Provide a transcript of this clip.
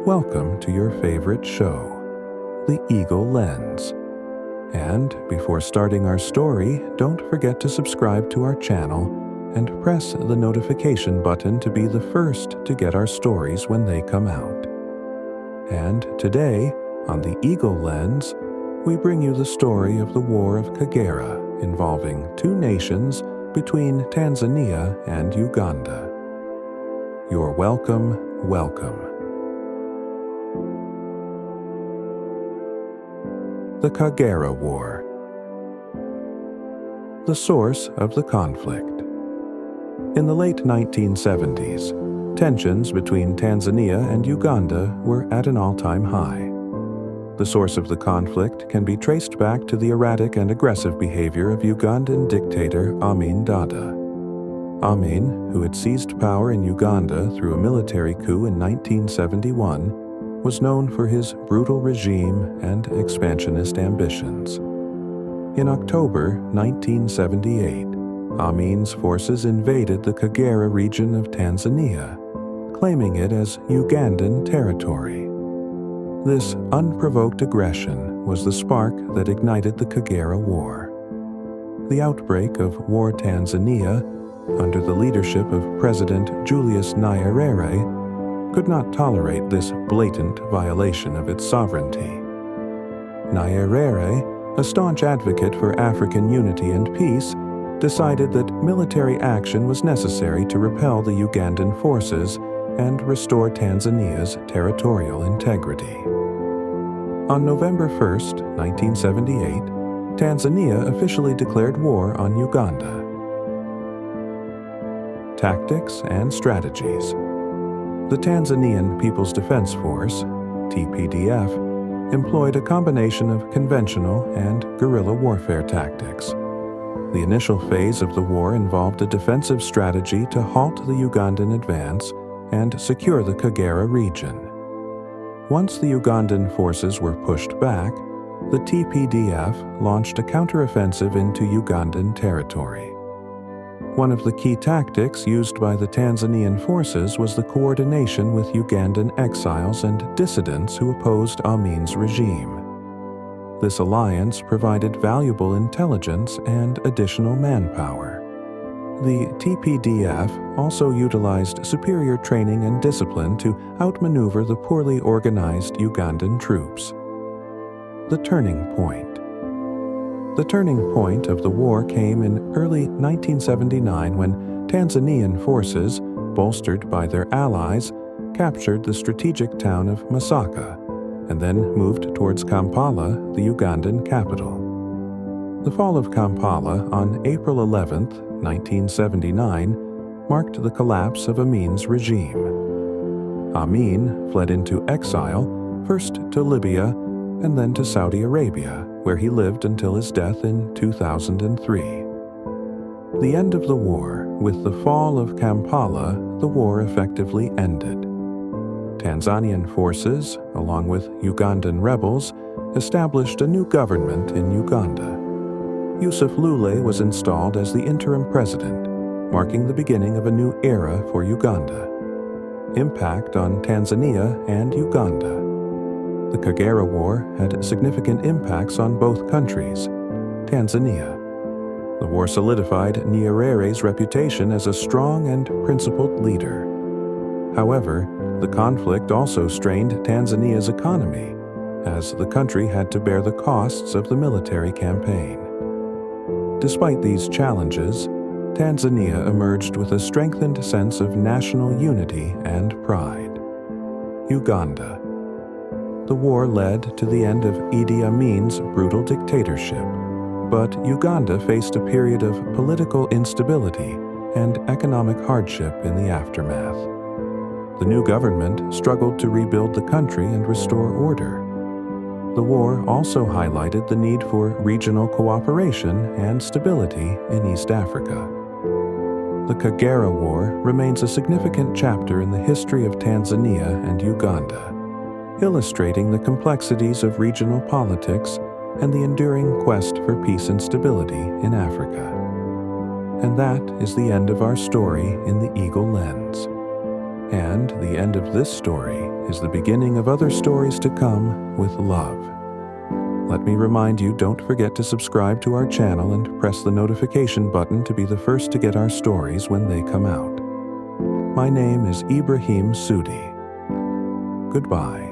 welcome to your favorite show, The Eagle Lens. And before starting our story, don't forget to subscribe to our channel and press the notification button to be the first to get our stories when they come out. And today, on The Eagle Lens, we bring you the story of the War of Kagera involving two nations between Tanzania and Uganda. You're welcome, welcome. The Kagera War. The source of the conflict. In the late 1970s, tensions between Tanzania and Uganda were at an all-time high. The source of the conflict can be traced back to the erratic and aggressive behavior of Ugandan dictator Amiin. Amiin, who had seized power in Uganda through a military coup in 1971, was known for his brutal regime and expansionist ambitions. In October 1978, Amin's forces invaded the Kagera region of Tanzania, claiming it as Ugandan territory. This unprovoked aggression was the spark that ignited the Kagera War. The outbreak of War Tanzania, under the leadership of President Julius Nyerere, could not tolerate this blatant violation of its sovereignty. Nyerere, a staunch advocate for African unity and peace, decided that military action was necessary to repel the Ugandan forces and restore Tanzania's territorial integrity. On November 1, 1978, Tanzania officially declared war on Uganda. Tactics and strategies. The Tanzanian People's Defense Force, TPDF, employed a combination of conventional and guerrilla warfare tactics. The initial phase of the war involved a defensive strategy to halt the Ugandan advance and secure the Kagera region. Once the Ugandan forces were pushed back, the TPDF launched a counteroffensive into Ugandan territory. One of the key tactics used by the Tanzanian forces was the coordination with Ugandan exiles and dissidents who opposed Amin's regime. This alliance provided valuable intelligence and additional manpower. The TPDF also utilized superior training and discipline to outmaneuver the poorly organized Ugandan troops. The turning point. The turning point of the war came in early 1979 when Tanzanian forces, bolstered by their allies, captured the strategic town of Masaka and then moved towards Kampala, the Ugandan capital. The fall of Kampala on April 11, 1979, marked the collapse of Amin's regime. Amiin fled into exile, first to Libya and then to Saudi Arabia, where he lived until his death in 2003. The end of the war. With the fall of Kampala, the war effectively ended. Tanzanian forces, along with Ugandan rebels, established a new government in Uganda. Yusuf Lule was installed as the interim president, marking the beginning of a new era for Uganda. Impact on Tanzania and Uganda. The Kagera War had significant impacts on both countries. Tanzania. The war solidified Nyerere's reputation as a strong and principled leader. However, the conflict also strained Tanzania's economy, as the country had to bear the costs of the military campaign. Despite these challenges, Tanzania emerged with a strengthened sense of national unity and pride. Uganda. The war led to the end of Idi Amin's brutal dictatorship, but Uganda faced a period of political instability and economic hardship in the aftermath. The new government struggled to rebuild the country and restore order. The war also highlighted the need for regional cooperation and stability in East Africa. The Kagera War remains a significant chapter in the history of Tanzania and Uganda, illustrating the complexities of regional politics and the enduring quest for peace and stability in Africa. And that is the end of our story in the Eagle Lens. And the end of this story is the beginning of other stories to come with love. Let me remind you, don't forget to subscribe to our channel and press the notification button to be the first to get our stories when they come out. My name is Ibrahim Sudi. Goodbye.